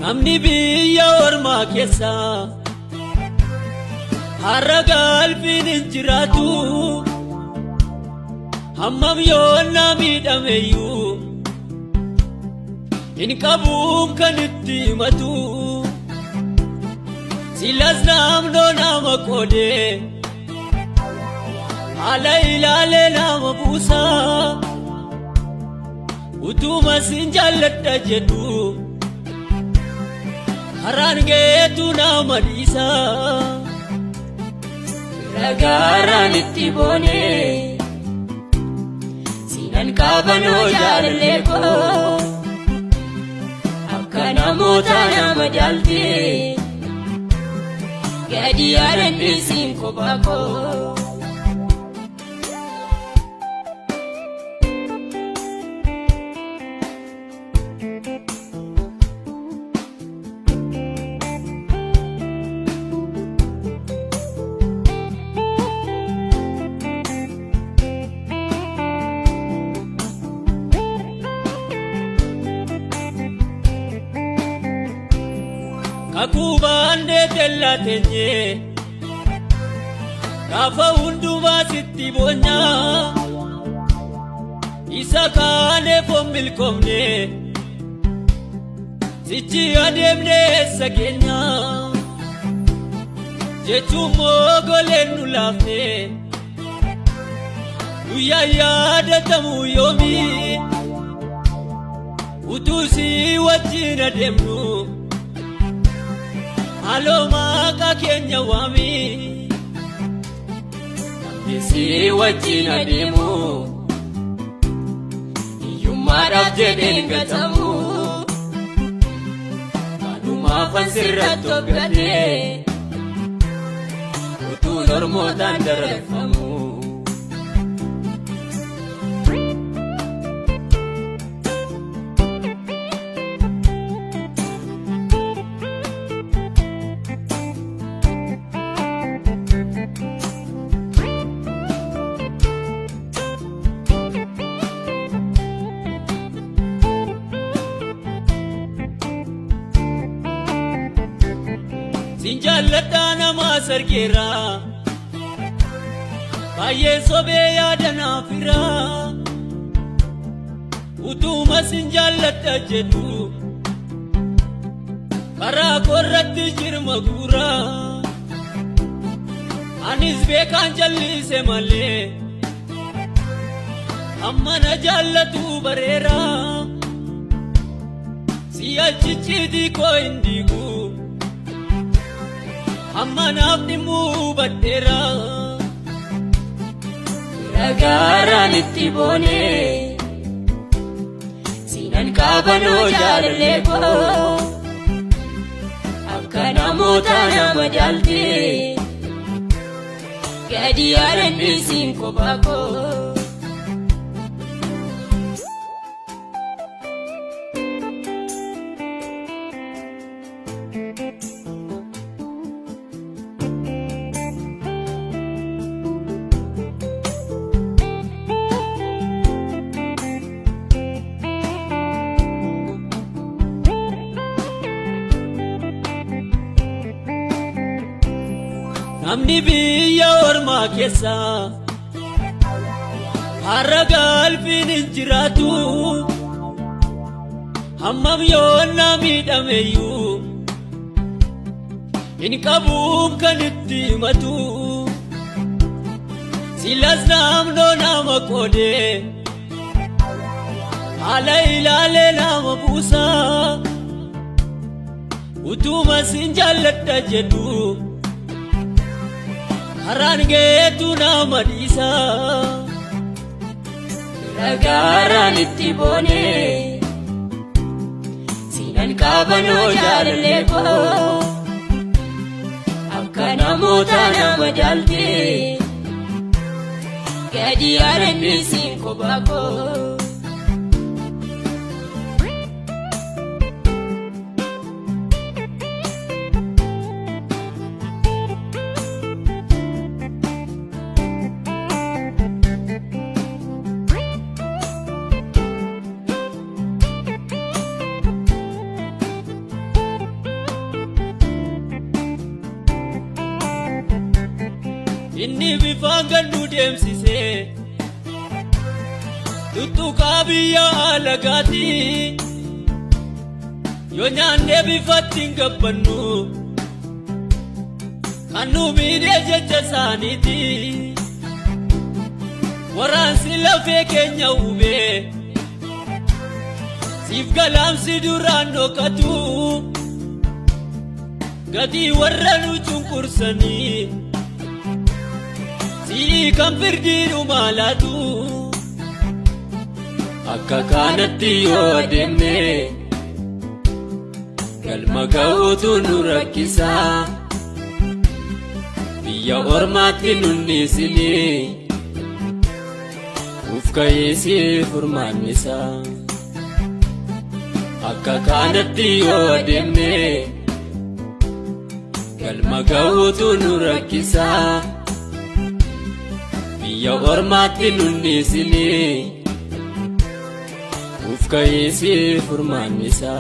namni biyya ormaa keessa har'a galfiin hin jiraatu hammam yoonna miidhameyyuu hin qabuun kan itti himatu silas namnoo nama qoodee haala ilaalee nama buusa utuma sin jaalladha jedhu haraan geetu nama dhiisa ragaaraan itti boonee sinan qaabanoo jaalallee koo akka namoota nama jaaltee gadi yaadan dhiisiin kophaa koo. Kakubande tella tenye kafa hundumaa sitti bonya isa kaane fommil komne sichi adeemne eessa keenya jechuun moogoleen nu laafne guyyaa yaadatamu yoomii utuu si wajjin adeemnu halo maka kenya wami si wajjin adeemu iyyummaadhaaf jedheen gatamu kanumaafan sirratti hoggadhee utuun ormootaan dararfamu. Sinjaalladha nama sargeera baay'ee sobee yaada naaf hira utuma sinjaalladha jedhu karaa korratti jirma guura anis beekaan jallise malee amma na jaallatu bareera si'achichiitii koo hin diigu amma naaf dhimuu badheera ragaaraan itti boonee sinan qaabanoo jaalallee koo akka namoota nama jaaltee gadi yaadan dhiisiin kophaa koo. namni biyya ormaa keessa har'a galfiin hin jiraatu hammam yoonna miidhameyyuu hin qabuun kan itti himatu silas namnoo nama qoodee haala ilaalee nama buusa utuma sin jaalladha jedhu haraan geetu nama dhiisa ragaaraan itti boonee sinan qaabanoo jaalallee koo akka namoota nama jaaltee gadi yaadan dhiisiin kophaa koo. inni bifaan gannu deemsisee tuttuqaa biyya alagaati yoo nyaannee bifatti hin gabbannu kan nu miidhee jecha isaaniiti waraansi lafee keenya hubee siif galaamsi duraan dhokatu gatii warra nu cunqursanii sii kan firdiidhu maalaatu akka kanatti yoo adeemne galma ga'uutu nu rakkisa biyya ormaatti nunniisini uf ka'eesi furmaannisa akka kanatti yoo adeemne galma ga'uutu nu rakkisa biyya ormaatti nunniisini uf ka'eesi furmaannisa.